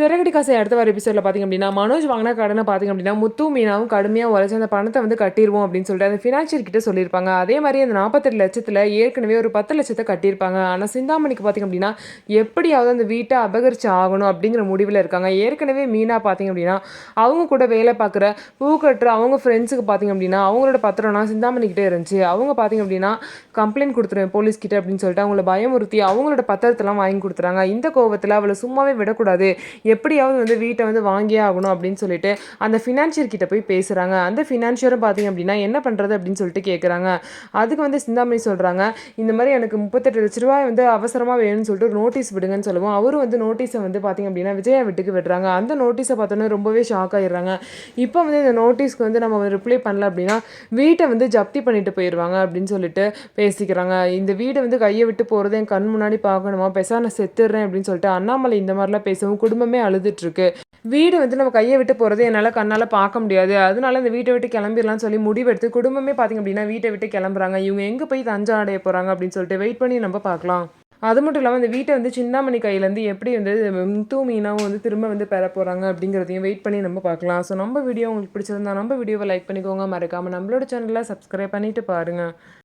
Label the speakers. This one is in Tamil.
Speaker 1: சிறகடி காசை அடுத்த வர எபிசோடில் பார்த்திங்க அப்படின்னா மனோஜ் வாங்கின கடனை பார்த்திங்க அப்படின்னா முத்து மீனாவும் கடுமையாக உழைச்சி அந்த பணத்தை வந்து கட்டிடுவோம் அப்படின்னு சொல்லிட்டு அந்த ஃபினான்ஷியல் கிட்ட சொல்லியிருப்பாங்க. அதே மாதிரி அந்த 48 லட்சத்தில் ஏற்கனவே ஒரு 10 லட்சத்தை கட்டியிருப்பாங்க. ஆனால் சிந்தாமணிக்கு பார்த்திங்க அப்படின்னா எப்படியாவது அந்த வீட்டை அபகரிச்சு ஆகணும் அப்படிங்கிற முடிவில் இருக்காங்க. ஏற்கனவே மீனா பார்த்திங்க அப்படின்னா அவங்க கூட வேலை பார்க்குற பூ கட்டுற அவங்க ஃப்ரெண்ட்ஸுக்கு பார்த்திங்க அப்படின்னா அவங்களோட பத்திரம்னா சிந்தாமணிக்கிட்டே இருந்துச்சு. அவங்க பார்த்திங்க அப்படின்னா கம்ப்ளைண்ட் கொடுத்துருவேன் போலீஸ்கிட்ட அப்படின்னு சொல்லிட்டு அவங்கள பயமுறுத்தி அவங்களோட பத்திரத்தெல்லாம் வாங்கி கொடுத்துறாங்க. இந்த கோவத்தில் அவளை சும்மாவே விடக்கூடாது, எப்படியாவது வந்து வீட்டை வந்து வாங்கியே ஆகணும் அப்படின்னு சொல்லிட்டு அந்த ஃபினான்ஷியர் கிட்ட போய் பேசுகிறாங்க. அந்த ஃபினான்ஷியரும் பார்த்தீங்க அப்படின்னா என்ன பண்ணுறது அப்படின்னு சொல்லிட்டு கேட்குறாங்க. அதுக்கு வந்து சிந்தாமணி சொல்கிறாங்க, இந்த மாதிரி எனக்கு 38 லட்ச ரூபாய் வந்து அவசரமாக வேணும்னு சொல்லிட்டு நோட்டீஸ் விடுங்கன்னு சொல்லுவோம். அவரும் வந்து நோட்டீஸை வந்து பார்த்தீங்க அப்படின்னா விஜயா வீட்டுக்கு விடுறாங்க. அந்த நோட்டீஸை பார்த்தோன்னே ரொம்பவே ஷாக் ஆகிடுறாங்க. இப்போ வந்து இந்த நோட்டீஸ்க்கு வந்து நம்ம ரிப்ளை பண்ணல அப்படின்னா வீட்டை வந்து ஜப்தி பண்ணிட்டு போயிடுவாங்க அப்படின்னு சொல்லிட்டு பேசிக்கிறாங்க. இந்த வீடை வந்து கையை விட்டு போகிறது என் கண் முன்னாடி பார்க்கணுமா, பெருசாக நான் செத்துடுறேன் அப்படின்னு சொல்லிட்டு அண்ணாமலை இந்த மாதிரிலாம் பேசவும் குடும்பமே அழுதுட்டுருக்கு. வீடு வந்து நம்ம கையை விட்டு போகிறது என்னால் கண்ணால் பார்க்க முடியாது, அதனால இந்த வீட்டை விட்டு கிளம்பிடலாம்னு சொல்லி முடிவெடுத்து குடும்பமே பார்த்திங்க அப்படின்னா வீட்டை விட்டு கிளம்புறாங்க. இவங்க எங்கே போய் தஞ்சம் அடைய போகிறாங்க அப்படின்னு சொல்லிட்டு வெயிட் பண்ணி நம்ம பார்க்கலாம். அது மட்டும் இல்லாமல் இந்த வீட்டை வந்து சிந்தாமணி கையிலேருந்து எப்படி வந்து முத்து மீனாவும் வந்து திரும்ப வந்து பெற போகிறாங்க அப்படிங்கிறதையும் வெயிட் பண்ணி நம்ம பார்க்கலாம். ஸோ நம்ம வீடியோ உங்களுக்கு பிடிச்சிருந்தா நம்ம வீடியோவை லைக் பண்ணிக்கோங்க, மறக்காமல் நம்மளோட சேனலை சப்ஸ்கிரைப் பண்ணிவிட்டு பாருங்கள்.